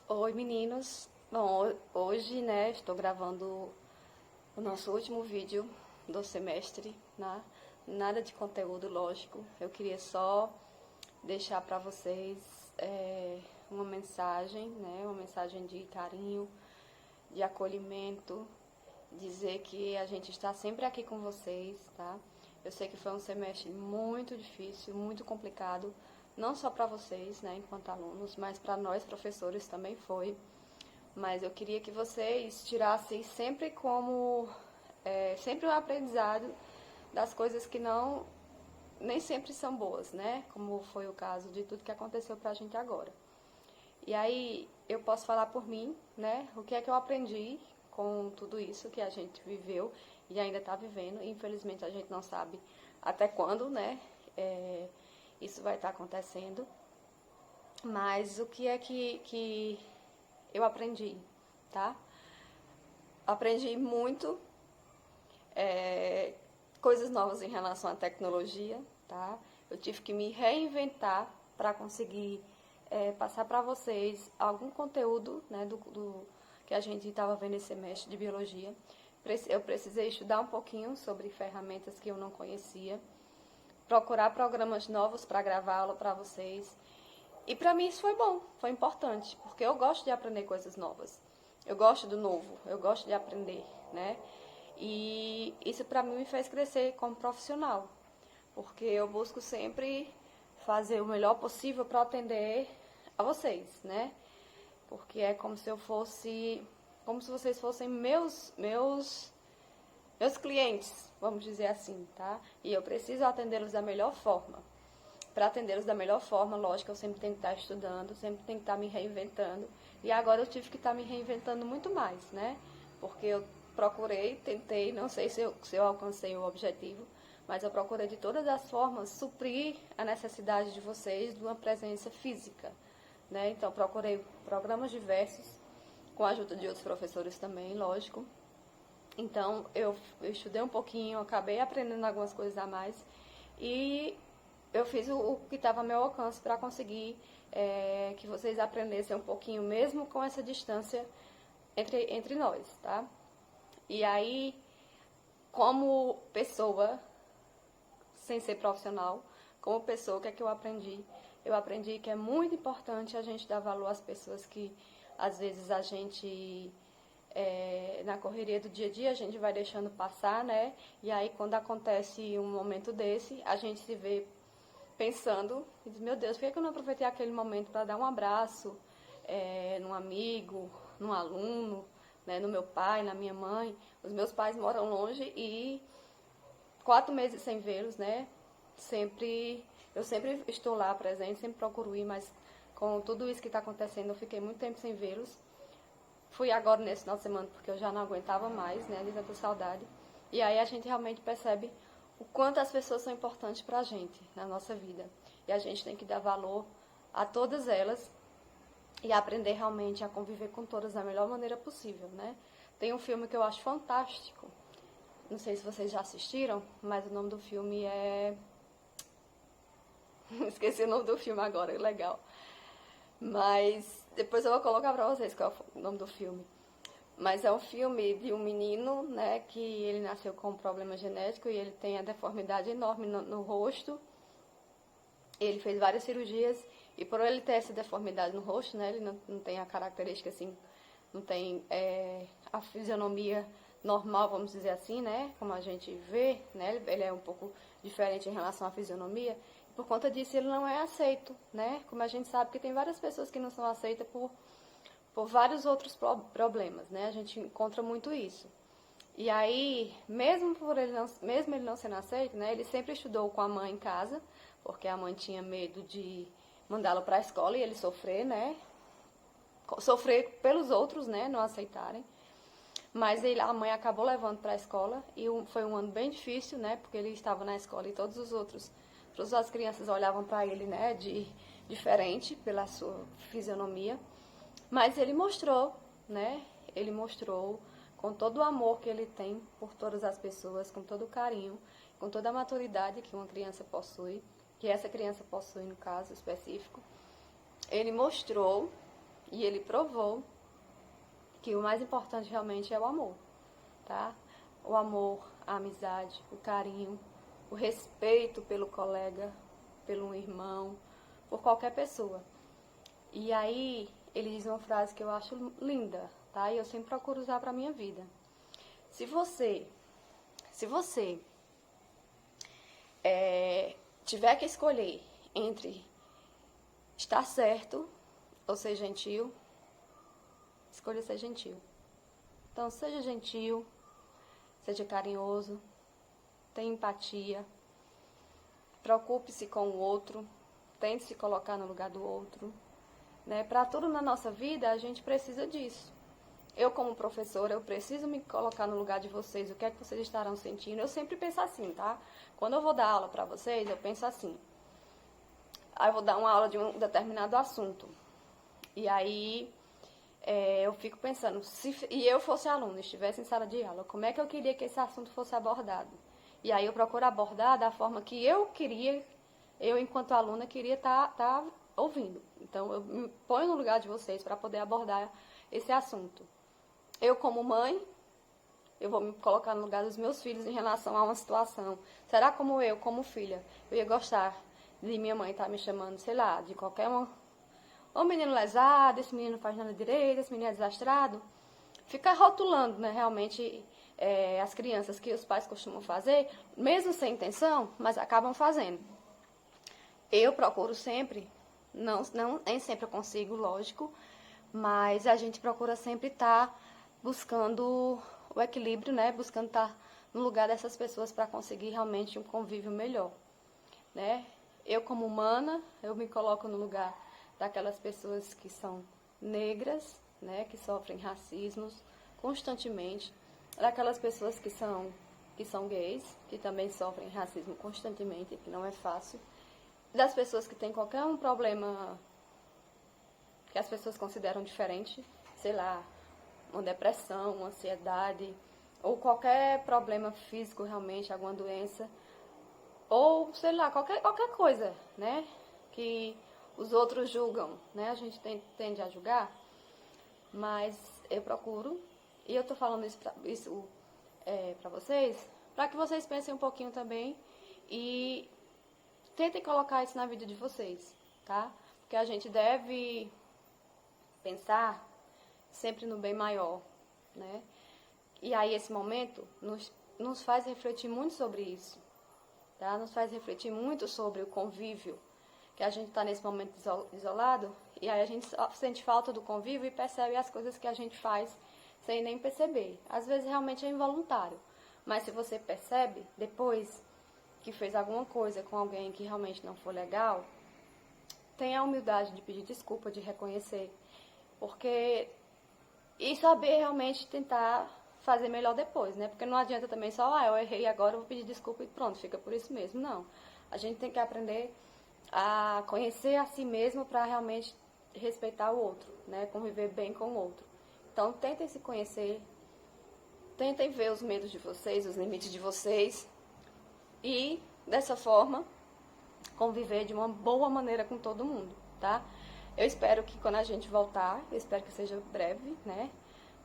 Oi, meninos. Bom, hoje, né, estou gravando o nosso último vídeo do semestre, né? Nada de conteúdo, lógico. Eu queria só deixar para vocês uma mensagem, né? Uma mensagem de carinho, de acolhimento, dizer que a gente está sempre aqui com vocês, tá? Eu sei que foi um semestre muito difícil, muito complicado, não só para vocês, né, enquanto alunos, mas para nós professores também foi. Mas eu queria que vocês tirassem sempre sempre um aprendizado das coisas que não nem sempre são boas, né? Como foi o caso de tudo que aconteceu pra gente agora. E aí eu posso falar por mim, né? O que é que eu aprendi com tudo isso que a gente viveu e ainda está vivendo. Infelizmente a gente não sabe até quando, né? Isso vai estar acontecendo. Mas o que é que eu aprendi, tá? Aprendi muito coisas novas em relação à tecnologia, tá? Eu tive que me reinventar para conseguir passar para vocês algum conteúdo, né, do que a gente estava vendo esse semestre de biologia. Eu precisei estudar um pouquinho sobre ferramentas que eu não conhecia, procurar programas novos para gravar aula para vocês. E para mim isso foi bom, foi importante, porque eu gosto de aprender coisas novas. Eu gosto do novo, eu gosto de aprender, né? E isso para mim me fez crescer como profissional, porque eu busco sempre fazer o melhor possível para atender a vocês, né? Porque é como se eu fosse, como se vocês fossem meus clientes, vamos dizer assim, tá? E eu preciso atendê-los da melhor forma. Para atendê-los da melhor forma, lógico, eu sempre tenho que estar estudando, sempre tenho que estar me reinventando. E agora eu tive que estar me reinventando muito mais, né? Porque eu procurei, tentei, não sei se eu alcancei o objetivo, mas eu procurei de todas as formas suprir a necessidade de vocês de uma presença física, né? Então procurei programas diversos, com a ajuda de outros professores também, lógico. Então eu estudei um pouquinho, acabei aprendendo algumas coisas a mais e eu fiz o que estava ao meu alcance para conseguir que vocês aprendessem um pouquinho, mesmo com essa distância entre nós, tá? E aí, como pessoa, sem ser profissional, como pessoa, o que é que eu aprendi? Eu aprendi que é muito importante a gente dar valor às pessoas que, às vezes, a gente, na correria do dia a dia, a gente vai deixando passar, né? E aí, quando acontece um momento desse, a gente se vê pensando, e diz, meu Deus, por que eu não aproveitei aquele momento para dar um abraço num amigo, num aluno, né, no meu pai, na minha mãe. Os meus pais moram longe e 4 meses sem vê-los, né? Eu sempre estou lá presente, sempre procuro ir, mas com tudo isso que está acontecendo, eu fiquei muito tempo sem vê-los. Fui agora nesse final de semana porque eu já não aguentava mais, né, de tanta saudade. E aí a gente realmente percebe o quanto as pessoas são importantes para a gente na nossa vida. E a gente tem que dar valor a todas elas e aprender realmente a conviver com todas da melhor maneira possível, né? Tem um filme que eu acho fantástico. Não sei se vocês já assistiram, mas o nome do filme é... Esqueci o nome do filme agora, legal. Mas depois eu vou colocar pra vocês qual é o nome do filme. Mas é um filme de um menino, né, que ele nasceu com um problema genético e ele tem a deformidade enorme no rosto. Ele fez várias cirurgias e por ele ter essa deformidade no rosto, né, ele não tem a característica assim, não tem a fisionomia normal, vamos dizer assim, né, como a gente vê, né, ele é um pouco diferente em relação à fisionomia. E por conta disso ele não é aceito, né, como a gente sabe que tem várias pessoas que não são aceitas por vários outros problemas, né, a gente encontra muito isso. E aí, mesmo ele não sendo aceito, né, ele sempre estudou com a mãe em casa, porque a mãe tinha medo de mandá-lo para a escola e ele sofrer, né, sofrer pelos outros, né, não aceitarem. Mas a mãe acabou levando para a escola e foi um ano bem difícil, né, porque ele estava na escola e todas as crianças olhavam para ele, né, de diferente pela sua fisionomia. Mas ele mostrou, né, ele mostrou com todo o amor que ele tem por todas as pessoas, com todo o carinho, com toda a maturidade que uma criança possui, que essa criança possui no caso específico. Ele mostrou E ele provou que o mais importante realmente é o amor, tá? O amor, a amizade, o carinho, o respeito pelo colega, pelo irmão, por qualquer pessoa. E aí ele diz uma frase que eu acho linda, tá? E eu sempre procuro usar para minha vida. Se você tiver que escolher entre estar certo ou ser gentil, escolha ser gentil. Então, seja gentil, seja carinhoso, tenha empatia, preocupe-se com o outro, tente se colocar no lugar do outro, né? Para tudo na nossa vida, a gente precisa disso. Eu, como professora, eu preciso me colocar no lugar de vocês, o que é que vocês estarão sentindo. Eu sempre penso assim, tá? Quando eu vou dar aula para vocês, eu penso assim. Aí eu vou dar uma aula de um determinado assunto. E aí eu fico pensando, se eu fosse aluno, estivesse em sala de aula, como é que eu queria que esse assunto fosse abordado? E aí eu procuro abordar da forma que eu queria, eu enquanto aluna queria tá ouvindo. Então eu me ponho no lugar de vocês para poder abordar esse assunto. Eu, como mãe, eu vou me colocar no lugar dos meus filhos em relação a uma situação. Será como eu, como filha, eu ia gostar de minha mãe estar me chamando, sei lá, de qualquer uma... Ô menino lesado, esse menino não faz nada direito, esse menino é desastrado. Ficar rotulando, né, realmente, as crianças que os pais costumam fazer, mesmo sem intenção, mas acabam fazendo. Eu procuro sempre, nem sempre eu consigo, lógico, mas a gente procura sempre estar buscando o equilíbrio, né? Buscando estar no lugar dessas pessoas para conseguir realmente um convívio melhor, né? Eu, como humana, eu me coloco no lugar daquelas pessoas que são negras, né? Que sofrem racismos constantemente, daquelas pessoas que são gays, que também sofrem racismo constantemente, que não é fácil, das pessoas que têm qualquer um problema que as pessoas consideram diferente, sei lá, uma depressão, uma ansiedade, ou qualquer problema físico realmente, alguma doença, ou, sei lá, qualquer coisa, né, que os outros julgam, né, a gente tende a julgar, mas eu procuro, e eu tô falando isso pra vocês, para que vocês pensem um pouquinho também e tentem colocar isso na vida de vocês, tá? Porque a gente deve pensar sempre no bem maior, né? E aí esse momento nos faz refletir muito sobre isso, tá? Nos faz refletir muito sobre o convívio, que a gente está nesse momento isolado, e aí a gente sente falta do convívio e percebe as coisas que a gente faz sem nem perceber. Às vezes realmente é involuntário, mas se você percebe depois que fez alguma coisa com alguém que realmente não foi legal, tenha a humildade de pedir desculpa, de reconhecer, porque e saber realmente tentar fazer melhor depois, né? Porque não adianta também só, eu errei agora, eu vou pedir desculpa e pronto, fica por isso mesmo. Não. A gente tem que aprender a conhecer a si mesmo para realmente respeitar o outro, né? Conviver bem com o outro. Então, tentem se conhecer, tentem ver os medos de vocês, os limites de vocês e, dessa forma, conviver de uma boa maneira com todo mundo, tá? Eu espero que quando a gente voltar, eu espero que seja breve, né?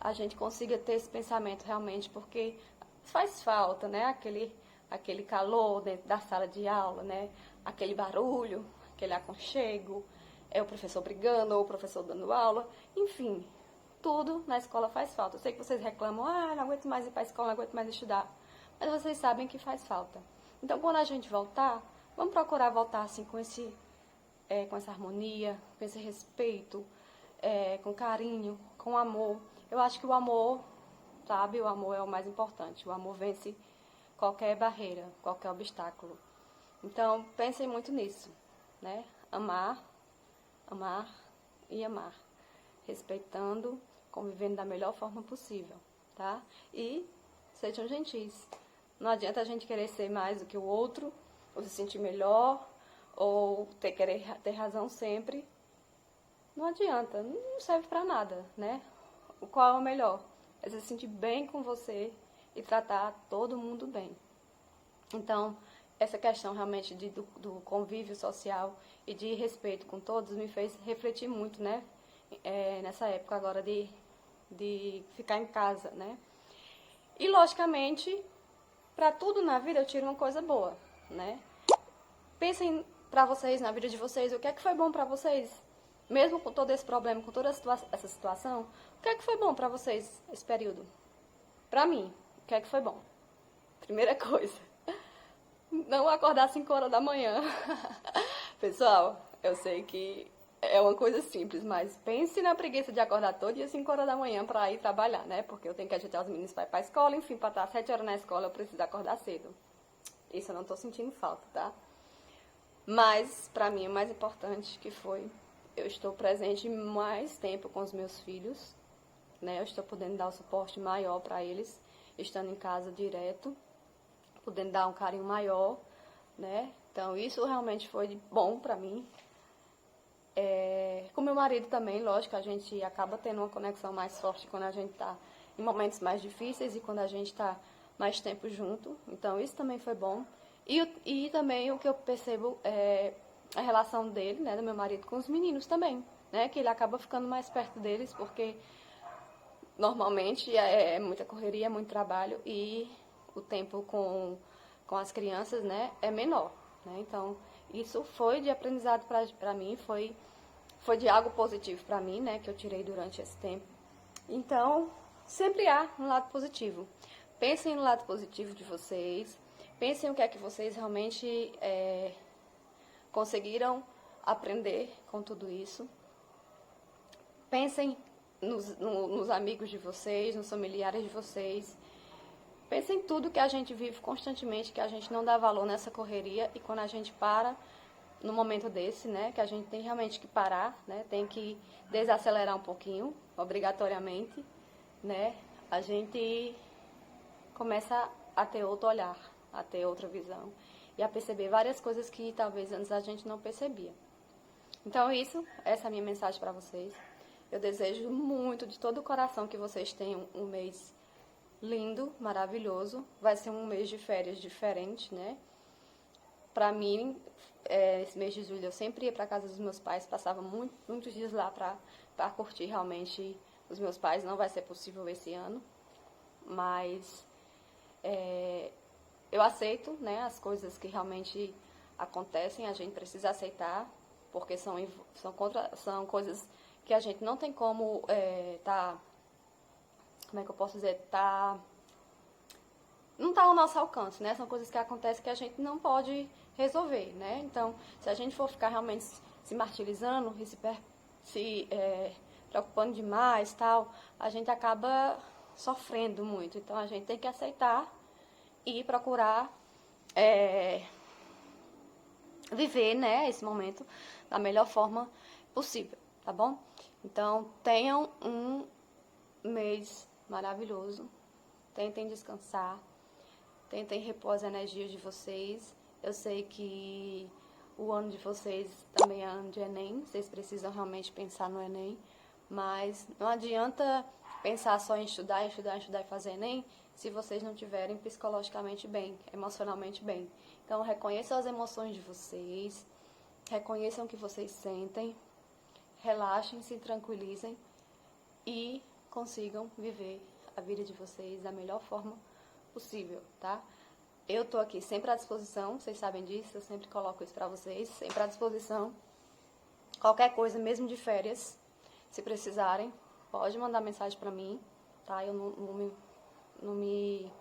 A gente consiga ter esse pensamento realmente, porque faz falta, né? Aquele calor dentro da sala de aula, né? Aquele barulho, aquele aconchego, o professor brigando ou o professor dando aula, enfim, tudo na escola faz falta. Eu sei que vocês reclamam, não aguento mais ir para a escola, não aguento mais estudar, mas vocês sabem que faz falta. Então, quando a gente voltar, vamos procurar voltar assim com essa harmonia, com esse respeito, com carinho, com amor. Eu acho que o amor, sabe, o amor é o mais importante. O amor vence qualquer barreira, qualquer obstáculo. Então, pensem muito nisso, né? Amar e amar. Respeitando, convivendo da melhor forma possível, tá? E sejam gentis. Não adianta a gente querer ser mais do que o outro, ou se sentir melhor, ou querer ter razão sempre. Não adianta, não serve pra nada, né? Qual é o melhor? É se sentir bem com você e tratar todo mundo bem. Então, essa questão realmente do convívio social e de respeito com todos me fez refletir muito, né? nessa época agora de ficar em casa, né? E, logicamente, para tudo na vida eu tiro uma coisa boa, né? Pensem para vocês, na vida de vocês, o que é que foi bom para vocês? Mesmo com todo esse problema, com toda essa situação, o que é que foi bom para vocês esse período? Para mim, o que é que foi bom? Primeira coisa, não acordar às 5 horas da manhã. Pessoal, eu sei que é uma coisa simples, mas pense na preguiça de acordar todo dia às 5 horas da manhã para ir trabalhar, né? Porque eu tenho que ajeitar os meninos para ir para a escola, enfim, para estar às 7 horas na escola eu preciso acordar cedo. Isso eu não tô sentindo falta, tá? Mas, pra mim, o mais importante que foi, eu estou presente mais tempo com os meus filhos, né? Eu estou podendo dar o suporte maior para eles, estando em casa direto, podendo dar um carinho maior, né? Então, isso realmente foi bom pra mim. Com meu marido também, lógico, a gente acaba tendo uma conexão mais forte quando a gente tá em momentos mais difíceis e quando a gente tá mais tempo junto. Então, isso também foi bom. E também o que eu percebo é a relação dele, né, do meu marido com os meninos também, né? Que ele acaba ficando mais perto deles, porque normalmente é muita correria, é muito trabalho e o tempo com as crianças, né, é menor, né? Então, isso foi de aprendizado para mim, foi de algo positivo para mim, né, que eu tirei durante esse tempo. Então, sempre há um lado positivo. Pensem no lado positivo de vocês, pensem o que é que vocês realmente conseguiram aprender com tudo isso. Pensem nos amigos de vocês, nos familiares de vocês. Pensem em tudo que a gente vive constantemente, que a gente não dá valor nessa correria e quando a gente para no momento desse, né, que a gente tem realmente que parar, né, tem que desacelerar um pouquinho, obrigatoriamente, né, a gente começa a ter outro olhar, a ter outra visão e a perceber várias coisas que talvez antes a gente não percebia. Então essa é a minha mensagem para vocês. Eu desejo muito de todo o coração que vocês tenham um mês lindo, maravilhoso. Vai ser um mês de férias diferente, né? Pra mim, esse mês de julho eu sempre ia pra casa dos meus pais, passava muitos dias lá pra curtir realmente os meus pais. Não vai ser possível esse ano, mas eu aceito, né, as coisas que realmente acontecem, a gente precisa aceitar, porque são coisas que a gente não tem como como é que eu posso dizer, não está ao nosso alcance, né? São coisas que acontecem que a gente não pode resolver, né? Então, se a gente for ficar realmente se martirizando e se preocupando demais, tal, a gente acaba sofrendo muito. Então, a gente tem que aceitar e procurar viver, né, esse momento da melhor forma possível, tá bom? Então, tenham um mês maravilhoso. Tentem descansar. Tentem repor as energias de vocês. Eu sei que o ano de vocês também é ano de Enem. Vocês precisam realmente pensar no Enem. Mas não adianta pensar só em estudar e fazer Enem se vocês não estiverem psicologicamente bem, emocionalmente bem. Então, reconheçam as emoções de vocês. Reconheçam o que vocês sentem. Relaxem, se tranquilizem e consigam viver a vida de vocês da melhor forma possível, tá? Eu tô aqui sempre à disposição, vocês sabem disso, eu sempre coloco isso pra vocês, sempre à disposição. Qualquer coisa, mesmo de férias, se precisarem, pode mandar mensagem pra mim, tá? Eu não me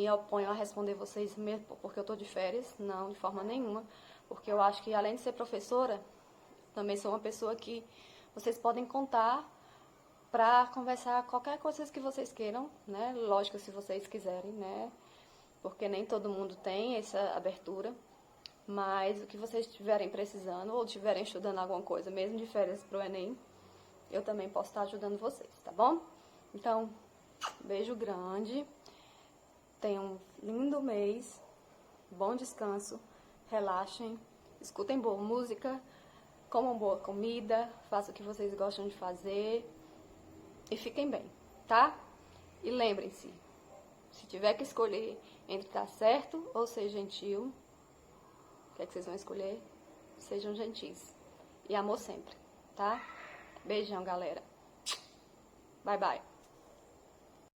oponho a responder vocês mesmo porque eu tô de férias, não, de forma nenhuma, porque eu acho que além de ser professora, também sou uma pessoa que vocês podem contar para conversar qualquer coisa que vocês queiram, né? Lógico, se vocês quiserem, né? Porque nem todo mundo tem essa abertura. Mas o que vocês estiverem precisando ou estiverem estudando alguma coisa, mesmo de férias para o Enem, eu também posso estar ajudando vocês, tá bom? Então, beijo grande. Tenham um lindo mês. Bom descanso. Relaxem. Escutem boa música. Comam boa comida. Façam o que vocês gostam de fazer. E fiquem bem, tá? E lembrem-se, se tiver que escolher entre estar certo ou ser gentil, o que é que vocês vão escolher? Sejam gentis. E amor sempre, tá? Beijão, galera. Bye, bye.